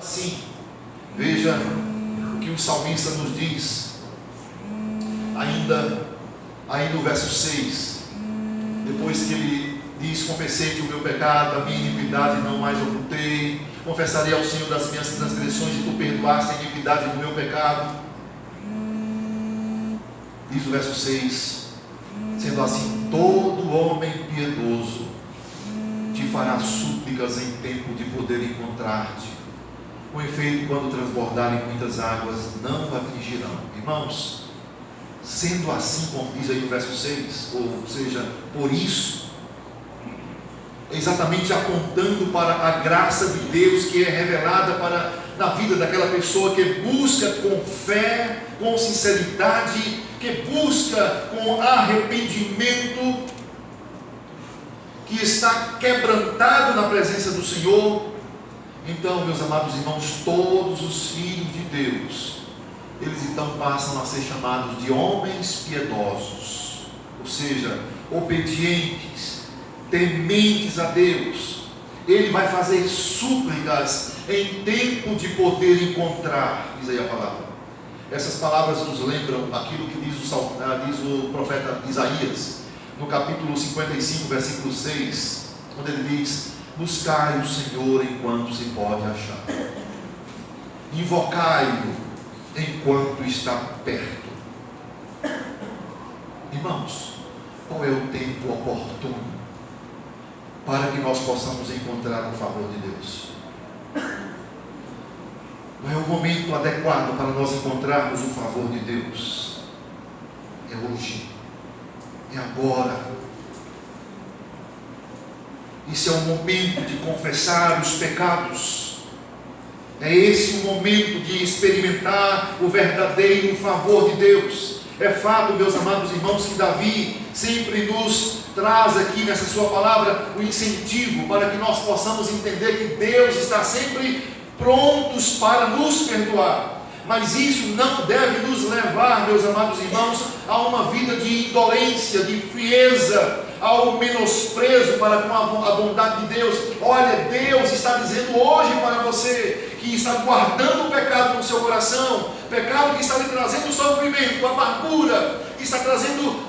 Sim, veja o que o salmista nos diz, ainda aí no verso 6, depois que ele diz: confessei-te o meu pecado, a minha iniquidade não mais ocultei, confessarei ao Senhor das minhas transgressões e tu perdoaste a iniquidade do meu pecado. Diz o verso 6: sendo assim, todo homem piedoso te fará súplicas em tempo de poder encontrar-te. Com efeito, quando transbordarem muitas águas, não o atingirão. Irmãos, sendo assim, como diz aí no verso 6, ou seja, por isso, exatamente apontando para a graça de Deus que é revelada na vida daquela pessoa que busca com fé, com sinceridade, que busca com arrependimento, que está quebrantado na presença do Senhor. Então, meus amados irmãos, todos os filhos de Deus, eles então passam a ser chamados de homens piedosos, ou seja, obedientes, tementes a Deus. Ele vai fazer súplicas em tempo de poder encontrar, diz aí a palavra. Essas palavras nos lembram aquilo que diz o profeta Isaías, no capítulo 55, versículo 6, quando ele diz: buscai o Senhor enquanto se pode achar, invocai-o enquanto está perto. Irmãos, qual é o tempo oportuno para que nós possamos encontrar o favor de Deus? Não é o momento adequado para nós encontrarmos o favor de Deus? É hoje, é agora. Esse é o momento de confessar os pecados. É esse o momento de experimentar o verdadeiro favor de Deus. É fato, meus amados irmãos, que Davi sempre nos traz aqui nessa sua palavra o incentivo para que nós possamos entender que Deus está sempre prontos para nos perdoar. Mas isso não deve nos levar, meus amados irmãos, a uma vida de indolência, de frieza, ao menosprezo para com a bondade de Deus. Olha, Deus está dizendo hoje para você que está guardando o pecado no seu coração, pecado que está lhe trazendo sofrimento, amargura, que está trazendo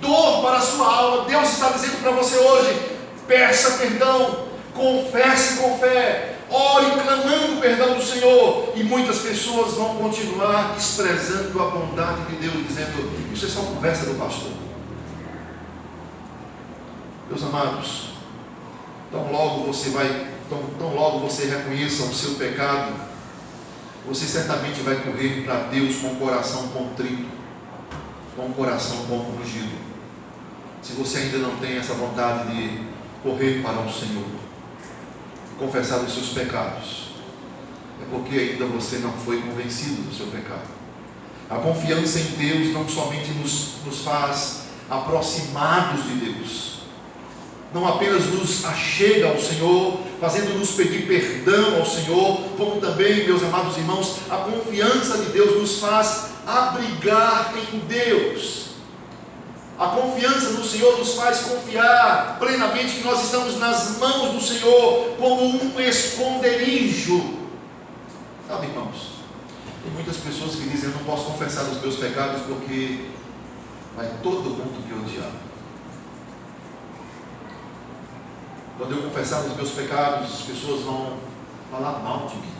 dor para a sua alma. Deus está dizendo para você hoje: peça perdão, confesse com fé, ore clamando o perdão do Senhor. E muitas pessoas vão continuar desprezando a bondade de Deus, dizendo: isso é só conversa do pastor. Meus amados, tão logo você reconheça o seu pecado, você certamente vai correr para Deus com o coração contrito, com o coração compungido. Se você ainda não tem essa vontade de correr para o Senhor, confessar os seus pecados, é porque ainda você não foi convencido do seu pecado. A confiança em Deus não somente nos faz aproximados de Deus, não apenas nos achega ao Senhor, fazendo-nos pedir perdão ao Senhor, como também, meus amados irmãos, a confiança de Deus nos faz abrigar em Deus. A confiança no Senhor nos faz confiar plenamente que nós estamos nas mãos do Senhor, como um esconderijo. Sabe, irmãos, tem muitas pessoas que dizem: eu não posso confessar os meus pecados porque vai todo mundo me odiar. Quando eu confessar os meus pecados, as pessoas vão falar mal de mim,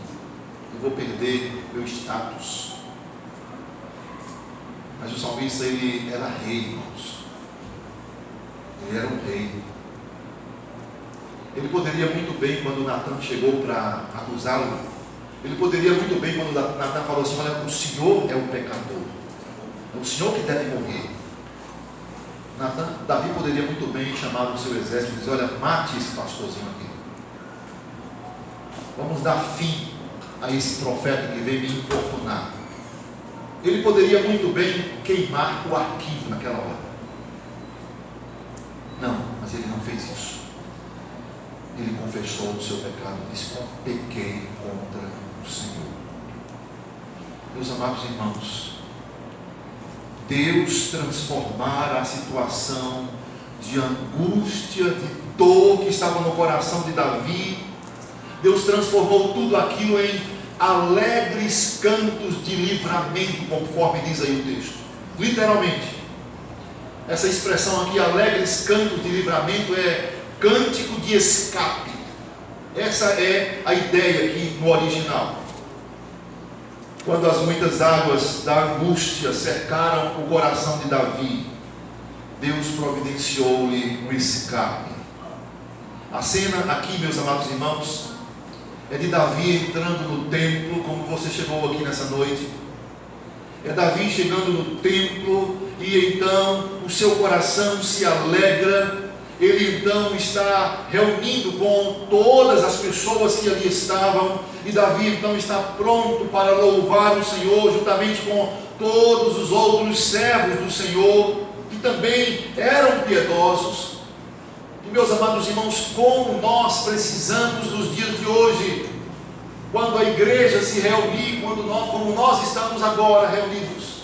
eu vou perder meu status. Mas o salmista, ele era rei, irmãos. Ele era um rei. Ele poderia muito bem, quando Natan chegou para acusá-lo, ele poderia muito bem, quando Natan falou assim: olha, o Senhor é o pecador, é o Senhor que deve morrer. Davi poderia muito bem chamar o seu exército e dizer: olha, mate esse pastorzinho aqui, vamos dar fim a esse profeta que veio me importunar. Ele poderia muito bem queimar o arquivo naquela hora. Não, mas ele não fez isso. Ele confessou o seu pecado e disse: pequei contra o Senhor. Meus amados irmãos, Deus transformara a situação de angústia, de dor que estava no coração de Davi, Deus transformou tudo aquilo em alegres cantos de livramento, conforme diz aí o texto. Literalmente, essa expressão aqui, alegres cantos de livramento, é cântico de escape. Essa é a ideia aqui no original. Quando as muitas águas da angústia cercaram o coração de Davi, Deus providenciou-lhe um escape. A cena aqui, meus amados irmãos, é de Davi entrando no templo, como você chegou aqui nessa noite. É Davi chegando no templo e então o seu coração se alegra. Ele então está reunindo com todas as pessoas que ali estavam, e Davi então está pronto para louvar o Senhor, juntamente com todos os outros servos do Senhor, que também eram piedosos. E meus amados irmãos, como nós precisamos nos dias de hoje, quando a igreja se reunir, como nós estamos agora reunidos,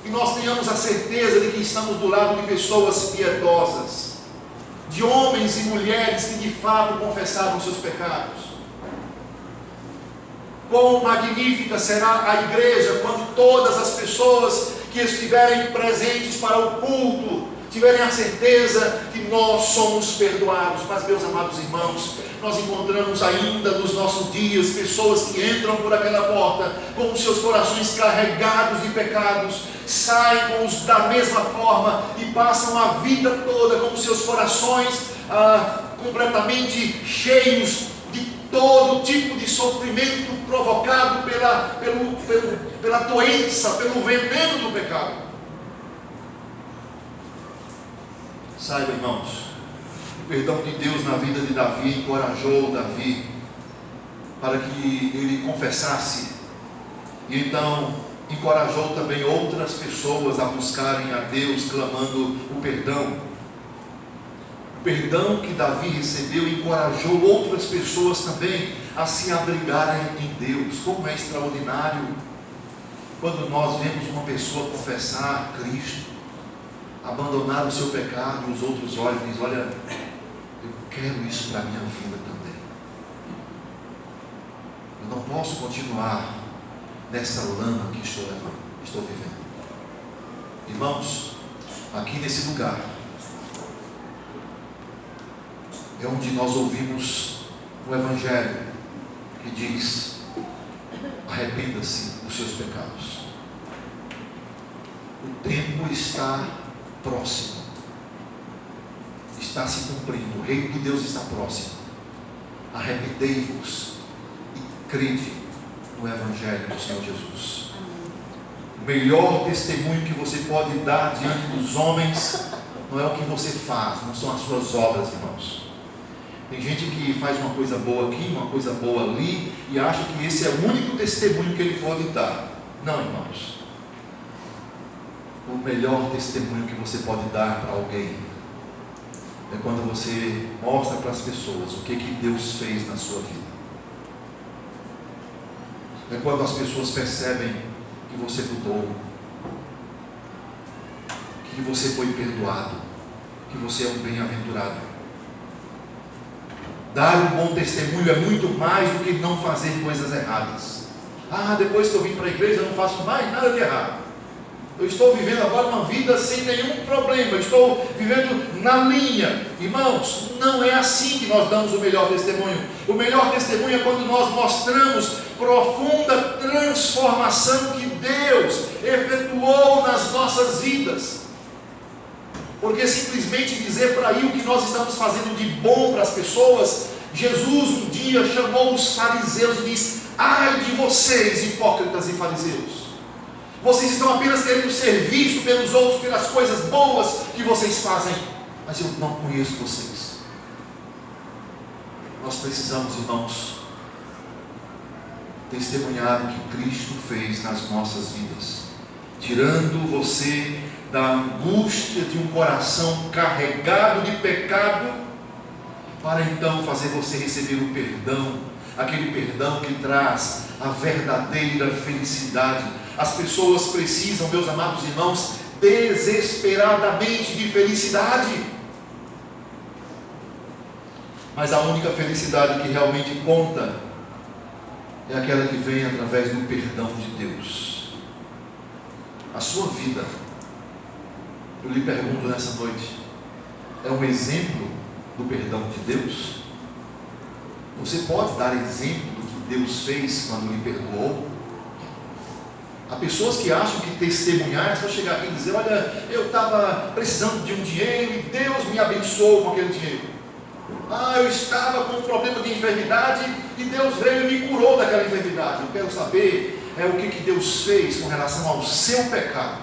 que nós tenhamos a certeza de que estamos do lado de pessoas piedosas, de homens e mulheres que de fato confessaram seus pecados. Quão magnífica será a igreja quando todas as pessoas que estiverem presentes para o culto tiverem a certeza que nós somos perdoados. Mas, meus amados irmãos, nós encontramos ainda nos nossos dias pessoas que entram por aquela porta com os seus corações carregados de pecados, saem da mesma forma e passam a vida toda com os seus corações completamente cheios de todo tipo de sofrimento provocado pela doença, pelo veneno do pecado. Saiba, irmãos, o perdão de Deus na vida de Davi encorajou Davi para que ele confessasse, e então encorajou também outras pessoas a buscarem a Deus, clamando o perdão. O perdão que Davi recebeu encorajou outras pessoas também a se abrigarem em Deus. Como é extraordinário quando nós vemos uma pessoa confessar Cristo, abandonar o seu pecado, e os outros olham e dizem: olha, eu quero isso para a minha vida também. Eu não posso continuar nessa lama que estou vivendo. Irmãos, aqui nesse lugar é onde nós ouvimos o Evangelho que diz: arrependa-se dos seus pecados. O tempo está próximo, está se cumprindo, o reino de Deus está próximo. Arrependei-vos e crede no Evangelho do Senhor Jesus. O melhor testemunho que você pode dar diante dos homens não é o que você faz, não são as suas obras, irmãos. Tem gente que faz uma coisa boa aqui, uma coisa boa ali, e acha que esse é o único testemunho que ele pode dar. Não, irmãos. O melhor testemunho que você pode dar para alguém é quando você mostra para as pessoas o que Deus fez na sua vida. É quando as pessoas percebem que você mudou, que você foi perdoado, que você é um bem-aventurado. Dar um bom testemunho é muito mais do que não fazer coisas erradas. Depois que eu vim para a igreja eu não faço mais nada de errado. Eu estou vivendo agora uma vida sem nenhum problema, eu estou vivendo na linha. Irmãos, não é assim que nós damos o melhor testemunho. O melhor testemunho é quando nós mostramos profunda transformação que Deus efetuou nas nossas vidas. Porque simplesmente dizer por aí o que nós estamos fazendo de bom para as pessoas, Jesus um dia chamou os fariseus e disse: ai de vocês, hipócritas e fariseus, vocês estão apenas querendo ser vistos pelos outros pelas coisas boas que vocês fazem, mas eu não conheço vocês. Nós precisamos, irmãos, testemunhar o que Cristo fez nas nossas vidas, tirando você da angústia de um coração carregado de pecado, para então fazer você receber o perdão, aquele perdão que traz a verdadeira felicidade. As pessoas precisam, meus amados irmãos, desesperadamente de felicidade. Mas a única felicidade que realmente conta é aquela que vem através do perdão de Deus. A sua vida, eu lhe pergunto nessa noite, é um exemplo do perdão de Deus? Você pode dar exemplo do que Deus fez quando lhe perdoou? Há pessoas que acham que testemunhar é só chegar aqui e dizer: olha, eu estava precisando de um dinheiro e Deus me abençoou com aquele dinheiro. Eu estava com um problema de enfermidade e Deus veio e me curou daquela enfermidade. Eu quero saber o que Deus fez com relação ao seu pecado.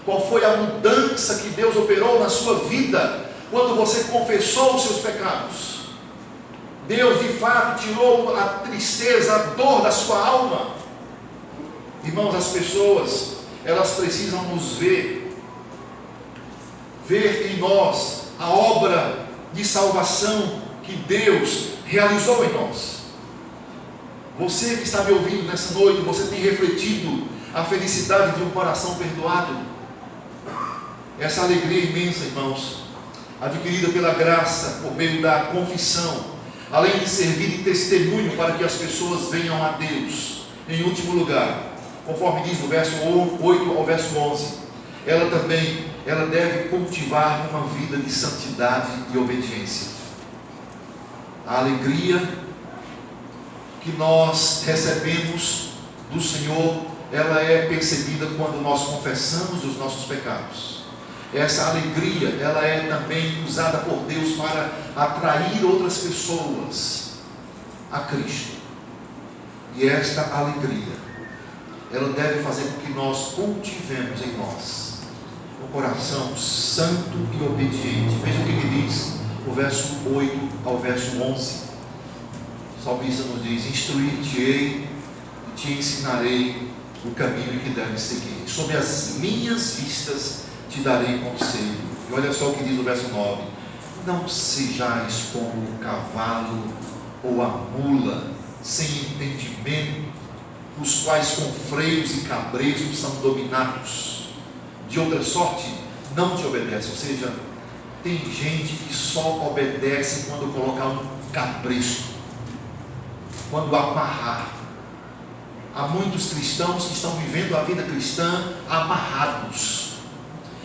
Qual foi a mudança que Deus operou na sua vida quando você confessou os seus pecados? Deus de fato tirou a tristeza, a dor da sua alma? Irmãos, as pessoas, elas precisam nos ver em nós a obra de salvação que Deus realizou em nós. Você que está me ouvindo nessa noite, você tem refletido a felicidade de um coração perdoado? Essa alegria imensa, irmãos, adquirida pela graça, por meio da confissão, além de servir de testemunho para que as pessoas venham a Deus. Em último lugar, conforme diz o verso 8 ao verso 11, ela deve cultivar uma vida de santidade e obediência. A alegria que nós recebemos do Senhor, ela é percebida quando nós confessamos os nossos pecados. Essa alegria, ela é também usada por Deus para atrair outras pessoas a Cristo. E esta alegria, ela deve fazer com que nós cultivemos em nós um coração santo e obediente. Veja o que ele diz no verso 8 ao verso 11. O salmista nos diz: instruir-te-ei e te ensinarei o caminho que deves seguir. Sob as minhas vistas te darei conselho. E olha só o que diz o verso 9: não sejais como o cavalo ou a mula sem entendimento, os quais com freios e cabrestos são dominados. De outra sorte, não te obedece. Ou seja, tem gente que só obedece quando colocar um cabresto, quando amarrar. Há muitos cristãos que estão vivendo a vida cristã amarrados,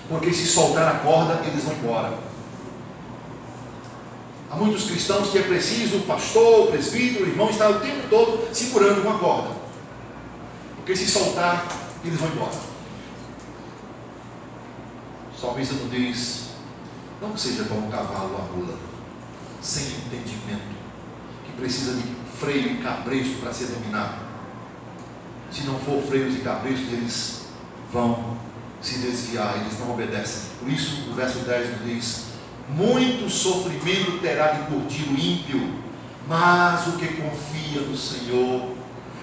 porque se soltar a corda, eles vão embora. Há muitos cristãos que é preciso o pastor, o presbítero, o irmão estar o tempo todo segurando uma corda, porque se soltar, eles vão embora. O salmista nos diz: não seja como um cavalo ou a mula, sem entendimento, que precisa de freio e cabresto para ser dominado. Se não for freios e cabrestos, eles vão se desviar, eles não obedecem. Por isso o verso 10 nos diz: muito sofrimento terá de curtir o ímpio, mas o que confia no Senhor,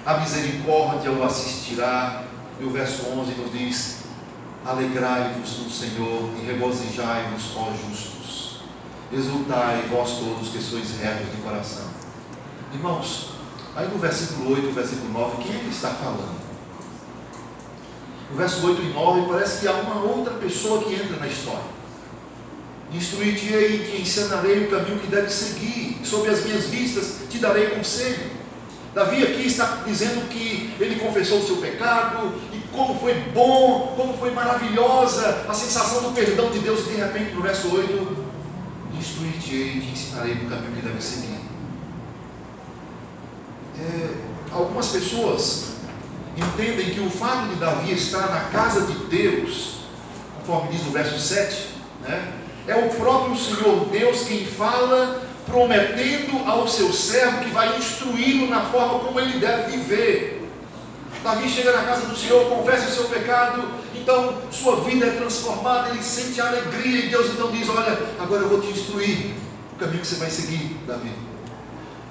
a misericórdia o assistirá. E o verso 11 nos diz: alegrai-vos no Senhor e regozijai-vos, ó justos, exultai vós todos que sois retos de coração. Irmãos, aí no versículo 8 e versículo 9, quem é que está falando? No verso 8 e 9 parece que há uma outra pessoa que entra na história. Instruir-te-ei e te ensinarei o caminho que deves seguir, sob as minhas vistas te darei conselho. Davi aqui está dizendo que ele confessou o seu pecado, e como foi bom, como foi maravilhosa a sensação do perdão de Deus. E de repente no verso 8, instruir-te-ei e te ensinarei o caminho que deves seguir. Algumas pessoas entendem que o fato de Davi estar na casa de Deus, conforme diz o verso 7, é o próprio Senhor Deus quem fala, prometendo ao seu servo que vai instruí-lo na forma como ele deve viver. Davi chega na casa do Senhor, confessa o seu pecado, então sua vida é transformada, ele sente alegria, e Deus então diz: olha, agora eu vou te instruir o caminho que você vai seguir, Davi.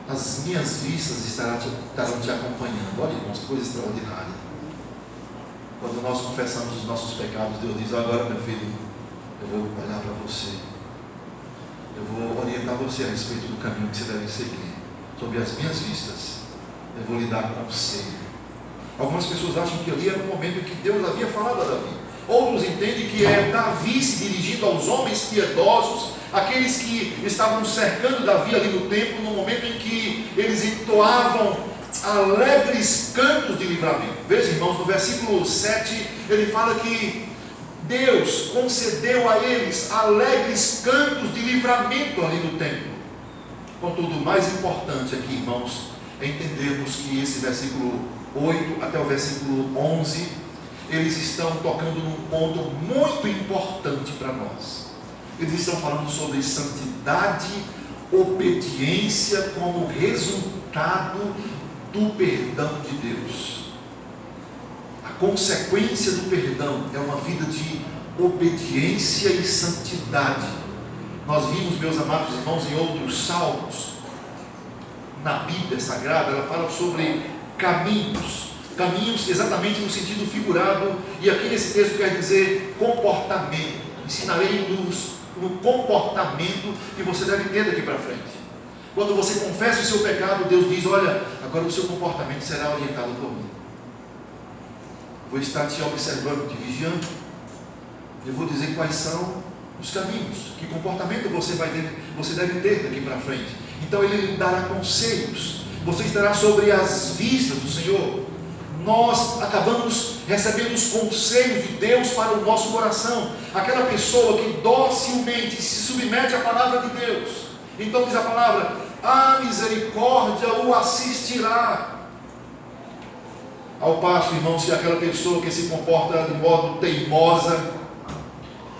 As minhas vistas estarão te acompanhando. Olha, irmãos, que coisa extraordinária. Quando nós confessamos os nossos pecados, Deus diz: agora, meu filho, eu vou olhar para você, eu vou orientar você a respeito do caminho que você deve seguir. Sob as minhas vistas, eu vou lhe dar conselho. Algumas pessoas acham que ali era o momento em que Deus havia falado a Davi. Outros entendem que é Davi se dirigindo aos homens piedosos, aqueles que estavam cercando Davi ali no templo, no momento em que eles entoavam alegres cantos de livramento. Veja, irmãos, no versículo 7, ele fala que Deus concedeu a eles alegres cantos de livramento ali no templo. Contudo, o mais importante aqui, irmãos, é entendermos que esse versículo 8 até o versículo 11, eles estão tocando num ponto muito importante para nós. Eles estão falando sobre santidade, obediência como resultado do perdão de Deus. A consequência do perdão é uma vida de obediência e santidade. Nós vimos, meus amados irmãos, em outros salmos, na Bíblia Sagrada, ela fala sobre caminhos exatamente no sentido figurado, e aqui nesse texto quer dizer comportamento. Ensinarei-nos no comportamento que você deve ter daqui para frente. Quando você confessa o seu pecado, Deus diz: olha, agora o seu comportamento será orientado por mim. Vou estar te observando, te vigiando. Eu vou dizer quais são os caminhos, que comportamento você deve ter daqui para frente. Então Ele lhe dará conselhos, você estará sobre as vistas do Senhor. Nós acabamos recebendo os conselhos de Deus para o nosso coração. Aquela pessoa que docilmente se submete à palavra de Deus, então diz a palavra: a misericórdia o assistirá. Ao passo, irmãos, que aquela pessoa que se comporta de modo teimosa,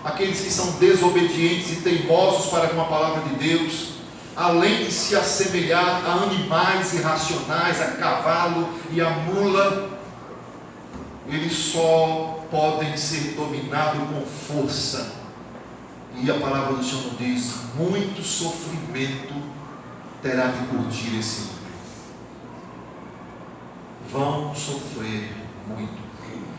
aqueles que são desobedientes e teimosos para com a palavra de Deus, além de se assemelhar a animais irracionais, a cavalo e a mula, eles só podem ser dominados com força. E a palavra do Senhor nos diz: muito sofrimento terá de curtir esse homem. Vão sofrer muito.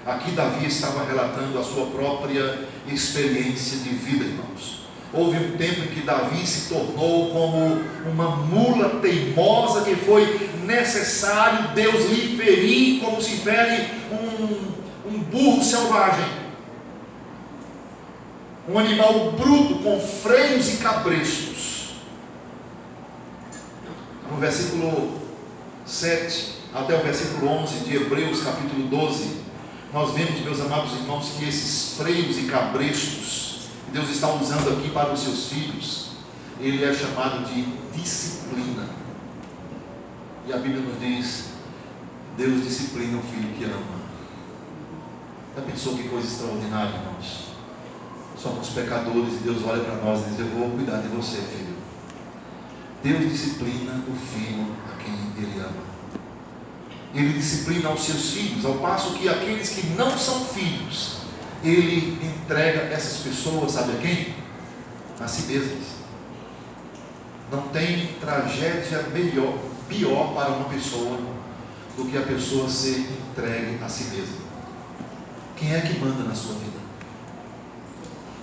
Aqui Davi estava relatando a sua própria experiência de vida, irmãos. Houve um tempo em que Davi se tornou como uma mula teimosa, que foi necessário Deus lhe ferir, como se fere um burro selvagem, um animal bruto com freios e cabrestos. No versículo 7 até o versículo 11 de Hebreus capítulo 12, nós vemos, meus amados irmãos, que esses freios e cabrestos que Deus está usando aqui para os seus filhos, ele é chamado de disciplina. E a Bíblia nos diz: Deus disciplina o filho que ama. Já pensou que coisa extraordinária, irmãos? Somos pecadores e Deus olha para nós e diz: eu vou cuidar de você, filho. Deus disciplina o filho a quem Ele ama. Ele disciplina os seus filhos, ao passo que aqueles que não são filhos, Ele entrega essas pessoas, sabe a quem? A si mesmas. Não tem tragédia pior para uma pessoa do que a pessoa ser entregue a si mesma. Quem é que manda na sua vida?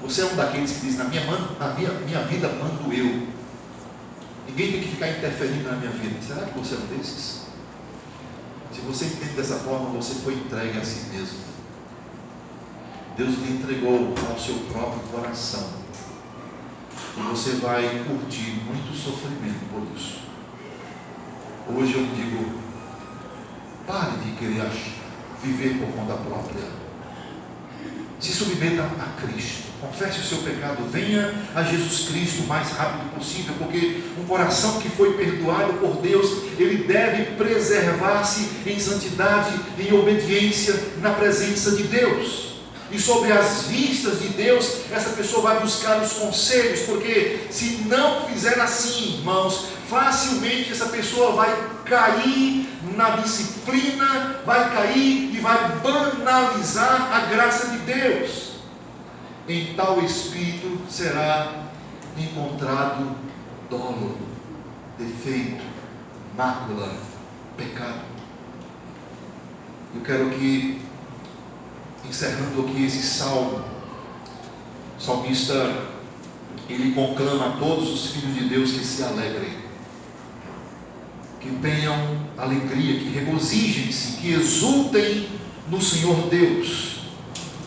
Você é um daqueles que diz: na minha vida mando eu. Ninguém tem que ficar interferindo na minha vida. Será que você é um desses? Se você entende dessa forma, você foi entregue a si mesmo. Deus lhe entregou ao seu próprio coração, e você vai curtir muito sofrimento por isso. Hoje eu digo: pare de querer viver por conta própria. Se submeta a Cristo, confesse o seu pecado, venha a Jesus Cristo o mais rápido possível, porque um coração que foi perdoado por Deus, ele deve preservar-se em santidade, em obediência, na presença de Deus. E sobre as vistas de Deus, essa pessoa vai buscar os conselhos, porque se não fizer assim, irmãos, facilmente essa pessoa vai cair na disciplina, vai cair e vai banalizar a graça de Deus. Em tal espírito será encontrado dolo, defeito, mácula, pecado. Eu quero que, encerrando aqui esse salmo, o salmista, ele conclama a todos os filhos de Deus que se alegrem, que tenham alegria, que regozijem-se, que exultem no Senhor Deus,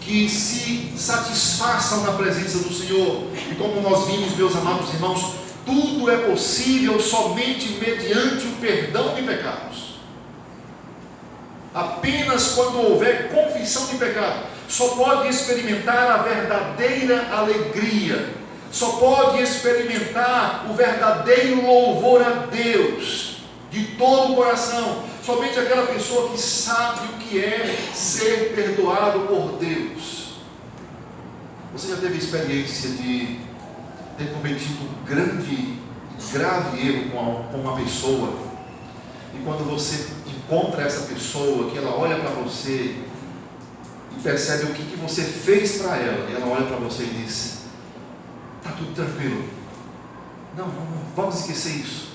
que se satisfaçam na presença do Senhor. E como nós vimos, meus amados irmãos, tudo é possível somente mediante o perdão de pecados. Apenas quando houver confissão de pecado, só pode experimentar a verdadeira alegria, só pode experimentar o verdadeiro louvor a Deus, de todo o coração. Somente aquela pessoa que sabe o que é ser perdoado por Deus. Você já teve experiência de ter cometido um grave erro com uma pessoa, e quando você encontra essa pessoa, que ela olha para você e percebe o que você fez para ela, e ela olha para você e diz: está tudo tranquilo, não, vamos esquecer isso,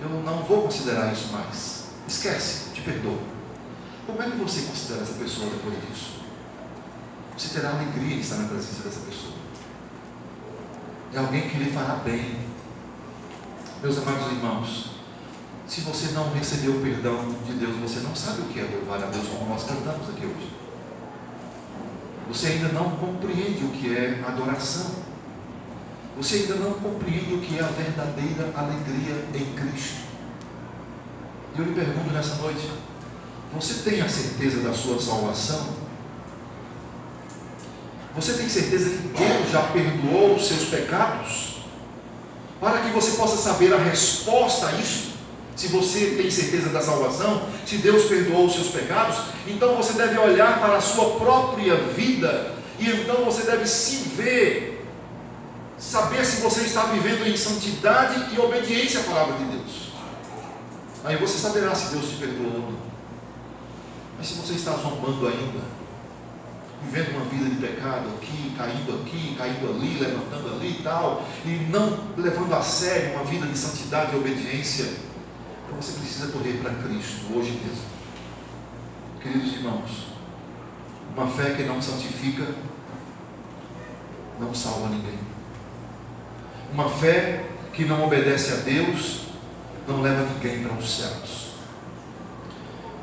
eu não vou considerar isso mais, esquece, te perdoo. Como é que você considera essa pessoa depois disso? Você terá alegria em estar na presença dessa pessoa. É alguém que lhe fará bem. Meus amados irmãos, se você não recebeu o perdão de Deus, você não sabe o que é louvar a Deus, como nós cantamos aqui hoje. Você ainda não compreende o que é adoração. Você ainda não compreende o que é a verdadeira alegria em Cristo. E eu lhe pergunto nessa noite: você tem a certeza da sua salvação? Você tem certeza que Deus já perdoou os seus pecados? Para que você possa saber a resposta a isso, se você tem certeza da salvação, se Deus perdoou os seus pecados, então você deve olhar para a sua própria vida, e então você deve se ver, saber se você está vivendo em santidade e obediência à palavra de Deus. Aí você saberá se Deus te perdoou ou não. Mas se você está zombando ainda, vivendo uma vida de pecado aqui, caindo ali, levantando ali e tal, e não levando a sério uma vida de santidade e obediência, então você precisa correr para Cristo hoje mesmo. Queridos irmãos, uma fé que não santifica não salva ninguém. Uma fé que não obedece a Deus não leva ninguém para os céus.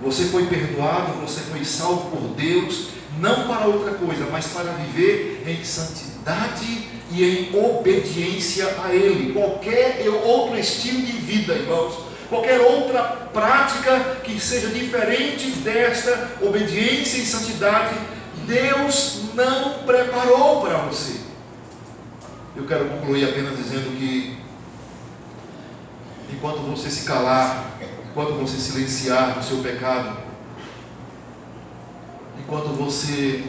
Você foi perdoado, você foi salvo por Deus, não para outra coisa, mas para viver em santidade e em obediência a Ele. Qualquer outro estilo de vida, irmãos, qualquer outra prática que seja diferente desta obediência e santidade, Deus não preparou para você. Eu quero concluir apenas dizendo que, enquanto você se calar, enquanto você silenciar o seu pecado, enquanto você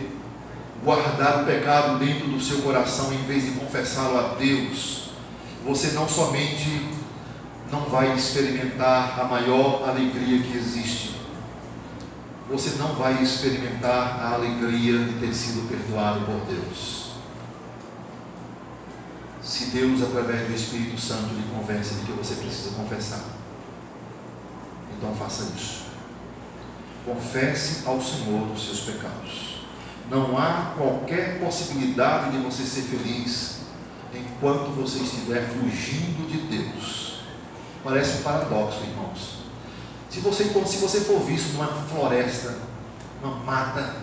guardar o pecado dentro do seu coração em vez de confessá-lo a Deus, você não somente não vai experimentar a maior alegria que existe, você não vai experimentar a alegria de ter sido perdoado por Deus. Se Deus, através do Espírito Santo, lhe convence de que você precisa confessar, então faça isso. Confesse ao Senhor os seus pecados. Não há qualquer possibilidade de você ser feliz enquanto você estiver fugindo de Deus. Parece um paradoxo, irmãos. Se você for visto numa floresta, uma mata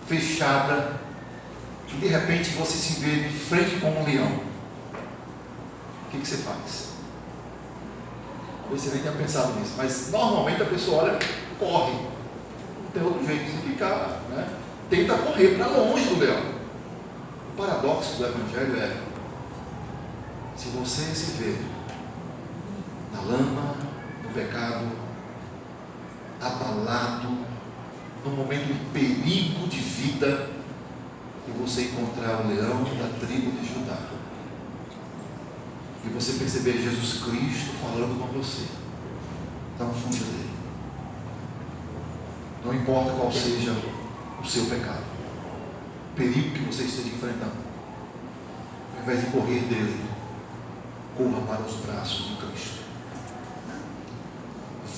fechada, e de repente você se vê de frente com um leão, o que você faz? Você nem tinha pensado nisso, mas normalmente a pessoa olha, corre. Não tem outro jeito de ficar, né? Tenta correr para longe do leão. O paradoxo do Evangelho é: se você se vê na lama, no pecado, abalado, num momento de perigo de vida, e você encontrar o leão da tribo de Judá, e você perceber Jesus Cristo falando com você, não fuja dele. Não importa qual seja o seu pecado, o perigo que você esteja enfrentando, ao invés de correr dele, corra para os braços de Cristo.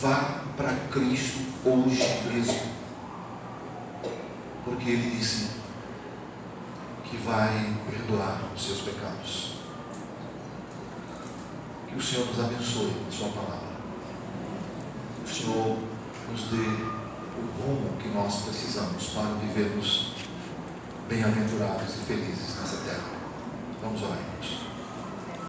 Vá para Cristo hoje mesmo, porque Ele disse que vai perdoar os seus pecados. Que o Senhor nos abençoe com Sua palavra. O Senhor nos dê o rumo que nós precisamos para vivermos bem-aventurados e felizes nessa terra. Vamos orar, irmãos.